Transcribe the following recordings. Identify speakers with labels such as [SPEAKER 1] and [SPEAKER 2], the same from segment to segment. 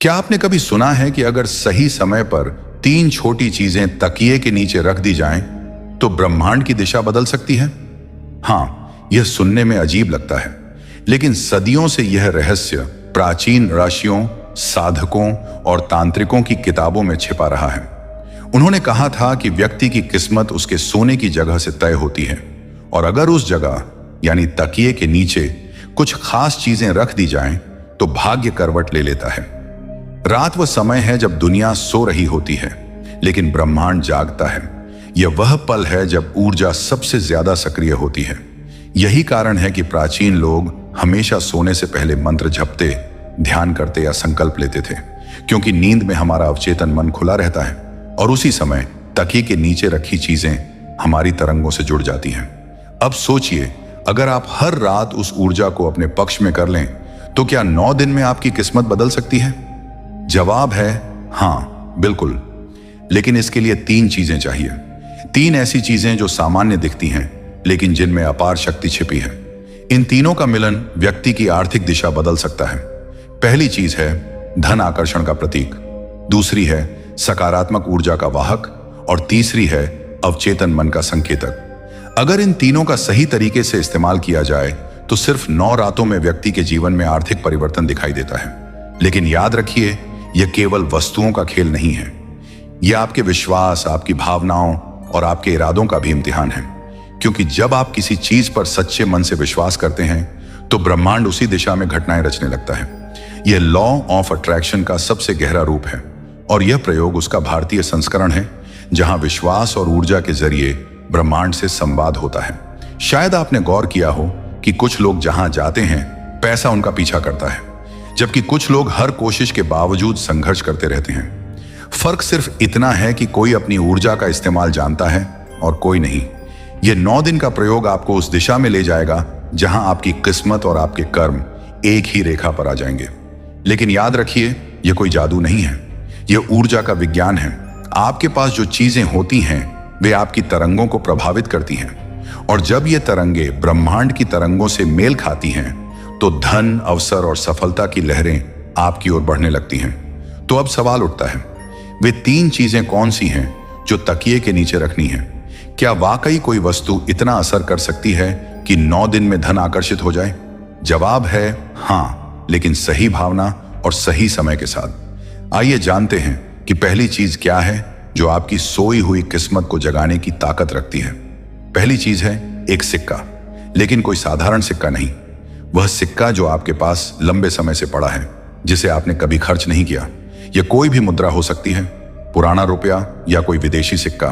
[SPEAKER 1] क्या आपने कभी सुना है कि अगर सही समय पर तीन छोटी चीजें तकिए के नीचे रख दी जाएं, तो ब्रह्मांड की दिशा बदल सकती है? हाँ, यह सुनने में अजीब लगता है, लेकिन सदियों से यह रहस्य प्राचीन ऋषियों, साधकों और तांत्रिकों की किताबों में छिपा रहा है। उन्होंने कहा था कि व्यक्ति की किस्मत उसके सोने की जगह से तय होती है, और अगर उस जगह यानी तकिए के नीचे कुछ खास चीजें रख दी जाएं, तो भाग्य करवट ले लेता है। रात वह समय है जब दुनिया सो रही होती है, लेकिन ब्रह्मांड जागता है। यह वह पल है जब ऊर्जा सबसे ज्यादा सक्रिय होती है। यही कारण है कि प्राचीन लोग हमेशा सोने से पहले मंत्र जपते, ध्यान करते या संकल्प लेते थे, क्योंकि नींद में हमारा अवचेतन मन खुला रहता है और उसी समय तकिए के नीचे रखी चीजें हमारी तरंगों से जुड़ जाती हैं। अब सोचिए, अगर आप हर रात उस ऊर्जा को अपने पक्ष में कर लें, तो क्या 9 दिन में आपकी किस्मत बदल सकती है? जवाब है हाँ, बिल्कुल। लेकिन इसके लिए 3 चीजें चाहिए। 3 ऐसी चीजें जो सामान्य दिखती हैं, लेकिन जिनमें अपार शक्ति छिपी है। इन तीनों का मिलन व्यक्ति की आर्थिक दिशा बदल सकता है। पहली चीज है धन आकर्षण का प्रतीक, दूसरी है सकारात्मक ऊर्जा का वाहक, और तीसरी है अवचेतन मन का संकेतक। अगर इन तीनों का सही तरीके से इस्तेमाल किया जाए, तो सिर्फ 9 रातों में व्यक्ति के जीवन में आर्थिक परिवर्तन दिखाई देता है। लेकिन याद रखिए, यह केवल वस्तुओं का खेल नहीं है। यह आपके विश्वास, आपकी भावनाओं और आपके इरादों का भी इम्तिहान है। क्योंकि जब आप किसी चीज पर सच्चे मन से विश्वास करते हैं, तो ब्रह्मांड उसी दिशा में घटनाएं रचने लगता है। यह लॉ ऑफ अट्रैक्शन का सबसे गहरा रूप है, और यह प्रयोग उसका भारतीय संस्करण है, जहां विश्वास और ऊर्जा के जरिए ब्रह्मांड से संवाद होता है। शायद आपने गौर किया हो कि कुछ लोग जहां जाते हैं, पैसा उनका पीछा करता है, जबकि कुछ लोग हर कोशिश के बावजूद संघर्ष करते रहते हैं। फर्क सिर्फ इतना है कि कोई अपनी ऊर्जा का इस्तेमाल जानता है और कोई नहीं। यह 9 दिन का प्रयोग आपको उस दिशा में ले जाएगा जहां आपकी किस्मत और आपके कर्म एक ही रेखा पर आ जाएंगे। लेकिन याद रखिए, यह कोई जादू नहीं है, यह ऊर्जा का विज्ञान है। आपके पास जो चीजें होती हैं, वे आपकी तरंगों को प्रभावित करती हैं, और जब ये तरंगे ब्रह्मांड की तरंगों से मेल खाती हैं, तो धन, अवसर और सफलता की लहरें आपकी ओर बढ़ने लगती हैं। तो अब सवाल उठता है, वे 3 चीजें कौन सी हैं जो तकिए के नीचे रखनी है? क्या वाकई कोई वस्तु इतना असर कर सकती है कि 9 दिन में धन आकर्षित हो जाए? जवाब है हाँ, लेकिन सही भावना और सही समय के साथ। आइए जानते हैं कि पहली चीज क्या है जो आपकी सोई हुई किस्मत को जगाने की ताकत रखती है। पहली चीज है एक सिक्का, लेकिन कोई साधारण सिक्का नहीं। वह सिक्का जो आपके पास लंबे समय से पड़ा है, जिसे आपने कभी खर्च नहीं किया। यह कोई भी मुद्रा हो सकती है, पुराना रुपया या कोई विदेशी सिक्का,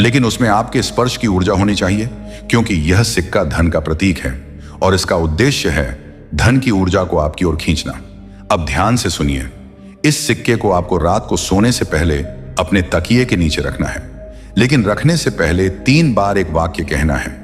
[SPEAKER 1] लेकिन उसमें आपके स्पर्श की ऊर्जा होनी चाहिए, क्योंकि यह सिक्का धन का प्रतीक है और इसका उद्देश्य है धन की ऊर्जा को आपकी ओर खींचना। अब ध्यान से सुनिए, इस सिक्के को आपको रात को सोने से पहले अपने तकिए के नीचे रखना है, लेकिन रखने से पहले 3 बार एक वाक्य कहना है,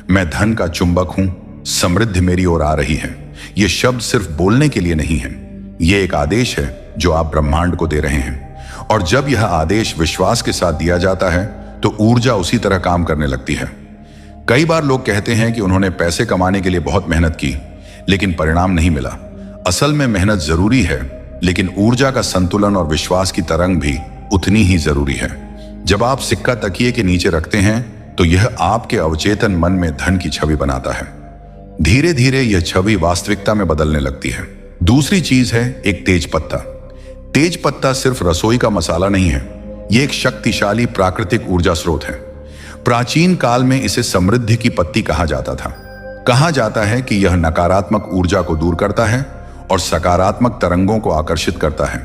[SPEAKER 1] मैं धन का चुंबक हूं, समृद्धि मेरी ओर आ रही है। यह शब्द सिर्फ बोलने के लिए नहीं है, यह एक आदेश है जो आप ब्रह्मांड को दे रहे हैं। और जब यह आदेश विश्वास के साथ दिया जाता है, तो ऊर्जा उसी तरह काम करने लगती है। कई बार लोग कहते हैं कि उन्होंने पैसे कमाने के लिए बहुत मेहनत की, लेकिन परिणाम नहीं मिला। असल में मेहनत जरूरी है, लेकिन ऊर्जा का संतुलन और विश्वास की तरंग भी उतनी ही जरूरी है। जब आप सिक्का तकिए के नीचे रखते हैं, तो यह आपके अवचेतन मन में धन की छवि बनाता है। धीरे धीरे यह छवि वास्तविकता में बदलने लगती है। दूसरी चीज है एक तेज पत्ता। तेज पत्ता सिर्फ रसोई का मसाला नहीं है, यह एक शक्तिशाली प्राकृतिक ऊर्जा स्रोत है। प्राचीन काल में इसे समृद्धि की पत्ती कहा जाता था। कहा जाता है कि यह नकारात्मक ऊर्जा को दूर करता है और सकारात्मक तरंगों को आकर्षित करता है।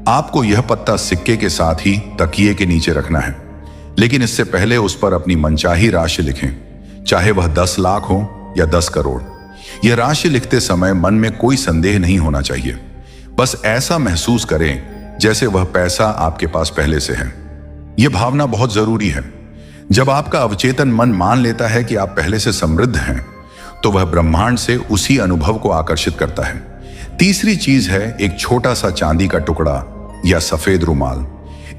[SPEAKER 1] आपको यह पत्ता सिक्के के साथ ही तकिए के नीचे रखना है, लेकिन इससे पहले उस पर अपनी मनचाही राशि लिखें, चाहे वह 10 लाख हो या 10 करोड़। यह राशि लिखते समय मन में कोई संदेह नहीं होना चाहिए। बस ऐसा महसूस करें जैसे वह पैसा आपके पास पहले से है। यह भावना बहुत जरूरी है। जब आपका अवचेतन मन मान लेता है कि आप पहले से समृद्ध हैं, तो वह ब्रह्मांड से उसी अनुभव को आकर्षित करता है। तीसरी चीज है एक छोटा सा चांदी का टुकड़ा या सफेद रुमाल।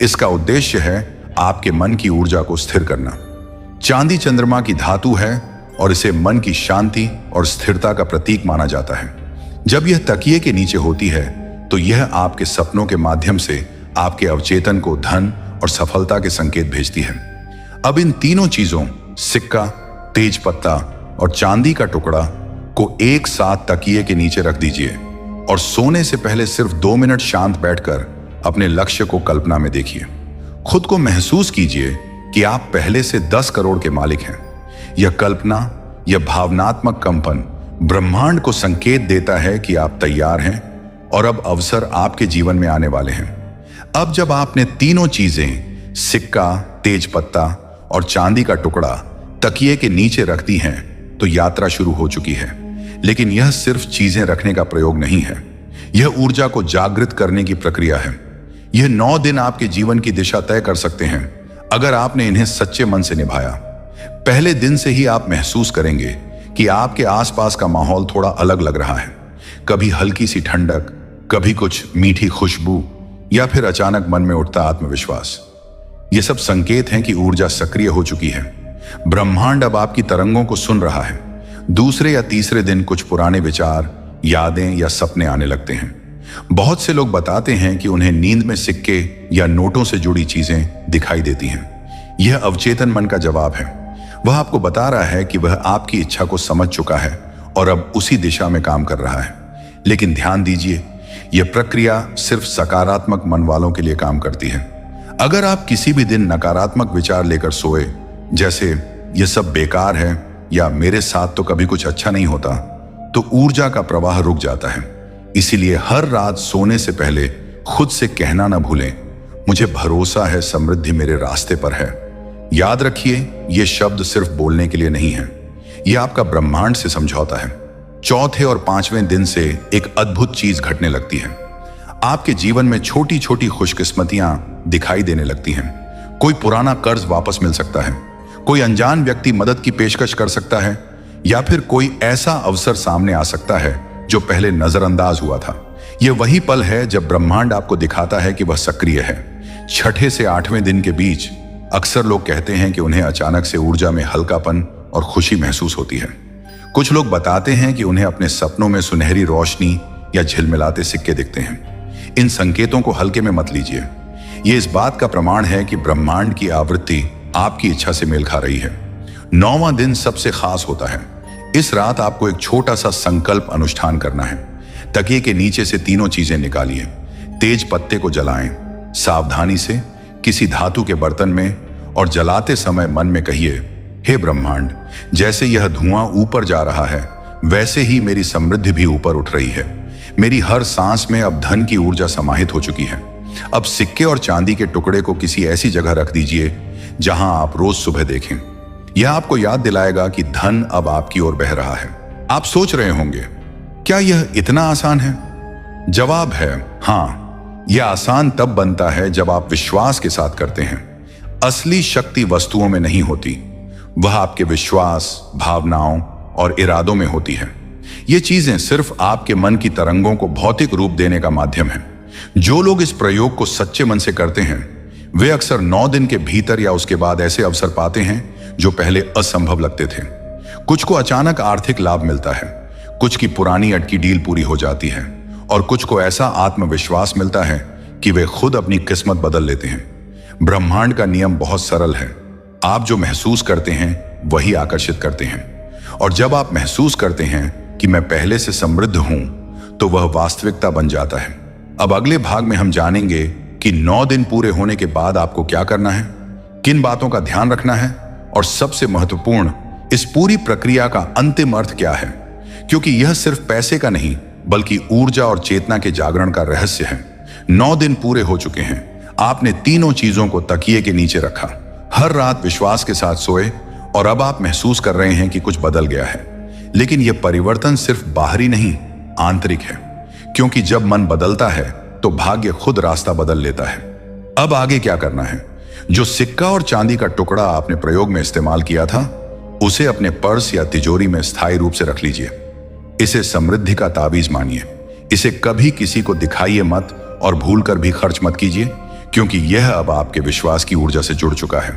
[SPEAKER 1] इसका उद्देश्य है आपके मन की ऊर्जा को स्थिर करना। चांदी चंद्रमा की धातु है और इसे मन की शांति और स्थिरता का प्रतीक माना जाता है। जब यह तकिए के नीचे होती है, तो यह आपके सपनों के माध्यम से आपके अवचेतन को धन और सफलता के संकेत भेजती है। अब इन तीनों चीजों, सिक्का, तेज पत्ता और चांदी का टुकड़ा को एक साथ तकिए के नीचे रख दीजिए और सोने से पहले सिर्फ 2 मिनट शांत बैठकर अपने लक्ष्य को कल्पना में देखिए। खुद को महसूस कीजिए कि आप पहले से 10 करोड़ के मालिक हैं। यह कल्पना, यह भावनात्मक कंपन ब्रह्मांड को संकेत देता है कि आप तैयार हैं और अब अवसर आपके जीवन में आने वाले हैं। अब जब आपने तीनों चीजें, सिक्का, तेज पत्ता और चांदी का टुकड़ा तकिए के नीचे रख दी हैं, तो यात्रा शुरू हो चुकी है। लेकिन यह सिर्फ चीजें रखने का प्रयोग नहीं है, यह ऊर्जा को जागृत करने की प्रक्रिया है। यह 9 दिन आपके जीवन की दिशा तय कर सकते हैं अगर आपने इन्हें सच्चे मन से निभाया। पहले दिन से ही आप महसूस करेंगे कि आपके आसपास का माहौल थोड़ा अलग लग रहा है। कभी हल्की सी ठंडक, कभी कुछ मीठी खुशबू या फिर अचानक मन में उठता आत्मविश्वास। ये सब संकेत हैं कि ऊर्जा सक्रिय हो चुकी है। ब्रह्मांड अब आपकी तरंगों को सुन रहा है। दूसरे या तीसरे दिन कुछ पुराने विचार, यादें या सपने आने लगते हैं। बहुत से लोग बताते हैं कि उन्हें नींद में सिक्के या नोटों से जुड़ी चीजें दिखाई देती हैं। यह अवचेतन मन का जवाब है। वह आपको बता रहा है कि वह आपकी इच्छा को समझ चुका है और अब उसी दिशा में काम कर रहा है। लेकिन ध्यान दीजिए, यह प्रक्रिया सिर्फ सकारात्मक मन वालों के लिए काम करती है। अगर आप किसी भी दिन नकारात्मक विचार लेकर सोए, जैसे यह सब बेकार है या मेरे साथ तो कभी कुछ अच्छा नहीं होता, तो ऊर्जा का प्रवाह रुक जाता है। इसीलिए हर रात सोने से पहले खुद से कहना ना भूलें, मुझे भरोसा है समृद्धि मेरे रास्ते पर है। याद रखिए, ये शब्द सिर्फ बोलने के लिए नहीं है, यह आपका ब्रह्मांड से समझौता है। चौथे और 5वें दिन से एक अद्भुत चीज घटने लगती है। आपके जीवन में छोटी छोटी खुशकिस्मतियां दिखाई देने लगती हैं। कोई पुराना कर्ज वापस मिल सकता है, कोई अनजान व्यक्ति मदद की पेशकश कर सकता है, या फिर कोई ऐसा अवसर सामने आ सकता है जो पहले नजरअंदाज हुआ था। यह वही पल है जब ब्रह्मांड आपको दिखाता है कि वह सक्रिय है। छठे से 8वें दिन के बीच अक्सर लोग कहते हैं कि उन्हें अचानक से ऊर्जा में हल्कापन और खुशी महसूस होती है। कुछ लोग बताते हैं कि उन्हें अपने सपनों में सुनहरी रोशनी या झिलमिलाते सिक्के दिखते हैं। इन संकेतों को हल्के में मत लीजिए। यह इस बात का प्रमाण है कि ब्रह्मांड की आवृत्ति आपकी इच्छा से मेल खा रही है। 9वां दिन सबसे खास होता है। इस रात आपको एक छोटा सा संकल्प अनुष्ठान करना है। तकिए के नीचे से तीनों चीजें निकालिए। तेज पत्ते को जलाएं, सावधानी से किसी धातु के बर्तन में, और जलाते समय मन में कहिए, हे ब्रह्मांड, जैसे यह धुआं ऊपर जा रहा है, वैसे ही मेरी समृद्धि भी ऊपर उठ रही है। मेरी हर सांस में अब धन की ऊर्जा समाहित हो चुकी है। अब सिक्के और चांदी के टुकड़े को किसी ऐसी जगह रख दीजिए जहां आप रोज सुबह देखें। यह आपको याद दिलाएगा कि धन अब आपकी ओर बह रहा है। आप सोच रहे होंगे, क्या यह इतना आसान है? जवाब है हाँ। यह आसान तब बनता है जब आप विश्वास के साथ करते हैं। असली शक्ति वस्तुओं में नहीं होती, वह आपके विश्वास, भावनाओं और इरादों में होती है। ये चीजें सिर्फ आपके मन की तरंगों को भौतिक रूप देने का माध्यम है। जो लोग इस प्रयोग को सच्चे मन से करते हैं, वे अक्सर 9 दिन के भीतर या उसके बाद ऐसे अवसर पाते हैं जो पहले असंभव लगते थे। कुछ को अचानक आर्थिक लाभ मिलता है, कुछ की पुरानी अटकी डील पूरी हो जाती है, और कुछ को ऐसा आत्मविश्वास मिलता है कि वे खुद अपनी किस्मत बदल लेते हैं। ब्रह्मांड का नियम बहुत सरल है। आप जो महसूस करते हैं वही आकर्षित करते हैं, और जब आप महसूस करते हैं कि मैं पहले से समृद्ध हूं, तो वह वास्तविकता बन जाता है। अब अगले भाग में हम जानेंगे कि 9 दिन पूरे होने के बाद आपको क्या करना है, किन बातों का ध्यान रखना है, और सबसे महत्वपूर्ण, इस पूरी प्रक्रिया का अंतिम अर्थ क्या है। क्योंकि यह सिर्फ पैसे का नहीं, बल्कि ऊर्जा और चेतना के जागरण का रहस्य है। 9 दिन पूरे हो चुके हैं। आपने तीनों चीजों को तकिए के नीचे रखा, हर रात विश्वास के साथ सोए, और अब आप महसूस कर रहे हैं कि कुछ बदल गया है। लेकिन यह परिवर्तन सिर्फ बाहरी नहीं, आंतरिक है। क्योंकि जब मन बदलता है तो भाग्य खुद रास्ता बदल लेता है। अब आगे क्या करना है? जो सिक्का और चांदी का टुकड़ा आपने प्रयोग में इस्तेमाल किया था, उसे अपने पर्स या तिजोरी में स्थायी रूप से रख लीजिए। इसे समृद्धि का ताबीज मानिए। इसे कभी किसी को दिखाइए मत, और भूलकर भी खर्च मत कीजिए, क्योंकि यह अब आपके विश्वास की ऊर्जा से जुड़ चुका है।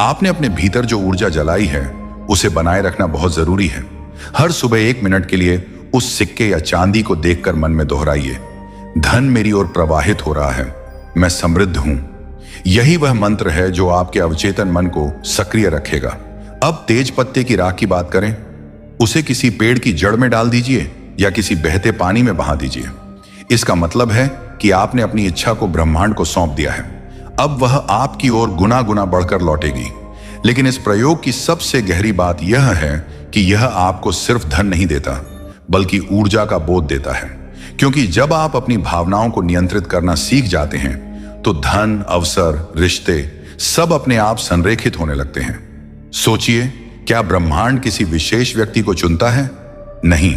[SPEAKER 1] आपने अपने भीतर जो ऊर्जा जलाई है, उसे बनाए रखना बहुत जरूरी है। हर सुबह 1 मिनट के लिए उस सिक्के या चांदी को देखकर मन में दोहराइए, धन मेरी ओर प्रवाहित हो रहा है, मैं समृद्ध हूं। यही वह मंत्र है जो आपके अवचेतन मन को सक्रिय रखेगा। अब तेज पत्ते की राख की बात करें। उसे किसी पेड़ की जड़ में डाल दीजिए या किसी बहते पानी में बहा दीजिए। इसका मतलब है कि आपने अपनी इच्छा को ब्रह्मांड को सौंप दिया है। अब वह आपकी ओर गुना गुना बढ़कर लौटेगी। लेकिन इस प्रयोग की सबसे गहरी बात यह है कि यह आपको सिर्फ धन नहीं देता, बल्कि ऊर्जा का बोध देता है। क्योंकि जब आप अपनी भावनाओं को नियंत्रित करना सीख जाते हैं तो धन, अवसर, रिश्ते सब अपने आप संरेखित होने लगते हैं। सोचिए, क्या ब्रह्मांड किसी विशेष व्यक्ति को चुनता है? नहीं,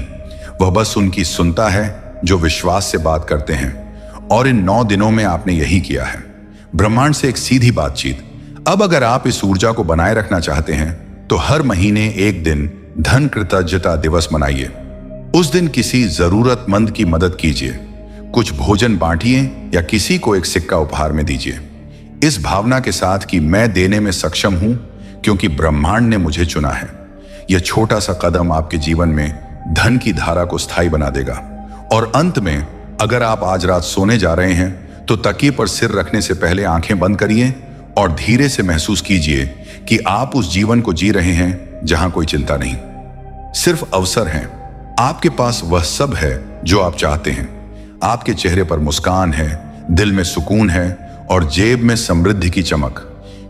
[SPEAKER 1] वह बस उनकी सुनता है जो विश्वास से बात करते हैं। और इन 9 दिनों में आपने यही किया है, ब्रह्मांड से एक सीधी बातचीत। अब अगर आप इस ऊर्जा को बनाए रखना चाहते हैं तो हर महीने एक दिन धन कृतज्ञता दिवस मनाइए। उस दिन किसी जरूरतमंद की मदद कीजिए, कुछ भोजन बांटिए या किसी को एक सिक्का उपहार में दीजिए, इस भावना के साथ कि मैं देने में सक्षम हूं क्योंकि ब्रह्मांड ने मुझे चुना है। यह छोटा सा कदम आपके जीवन में धन की धारा को स्थायी बना देगा। और अंत में, अगर आप आज रात सोने जा रहे हैं तो तकिए पर सिर रखने से पहले आंखें बंद करिए और धीरे से महसूस कीजिए कि आप उस जीवन को जी रहे हैं जहां कोई चिंता नहीं, सिर्फ अवसर हैं। आपके पास वह सब है जो आप चाहते हैं। आपके चेहरे पर मुस्कान है, दिल में सुकून है और जेब में समृद्धि की चमक।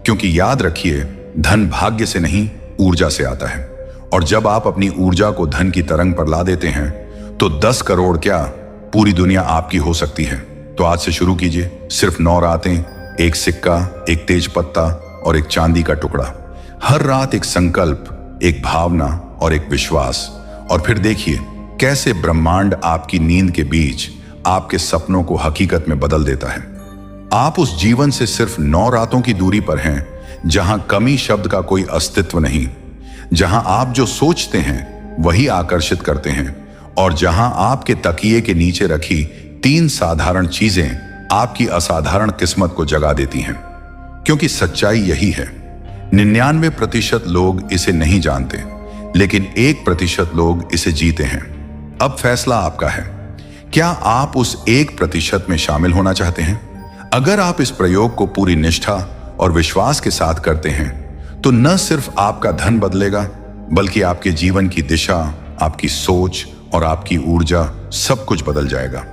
[SPEAKER 1] क्योंकि याद रखिए, धन भाग्य से नहीं, ऊर्जा से आता है। और जब आप अपनी ऊर्जा को धन की तरंग पर ला देते हैं तो 10 करोड़ क्या, पूरी दुनिया आपकी हो सकती है। तो आज से शुरू कीजिए, सिर्फ 9 रातें, एक सिक्का, एक तेज पत्ता और एक चांदी का टुकड़ा। हर रात एक संकल्प, एक भावना और एक विश्वास। और फिर देखिए कैसे ब्रह्मांड आपकी नींद के बीच आपके सपनों को हकीकत में बदल देता है। आप उस जीवन से सिर्फ 9 रातों की दूरी पर हैं जहां कमी शब्द का कोई अस्तित्व नहीं, जहां आप जो सोचते हैं वही आकर्षित करते हैं, और जहां आपके तकिए के नीचे रखी 3 साधारण चीजें आपकी असाधारण किस्मत को जगा देती हैं। क्योंकि सच्चाई यही है, 99% लोग इसे नहीं जानते, लेकिन 1% लोग इसे जीते हैं। अब फैसला आपका है, क्या आप उस 1% में शामिल होना चाहते हैं? अगर आप इस प्रयोग को पूरी निष्ठा और विश्वास के साथ करते हैं तो न सिर्फ आपका धन बदलेगा, बल्कि आपके जीवन की दिशा, आपकी सोच और आपकी ऊर्जा सब कुछ बदल जाएगा।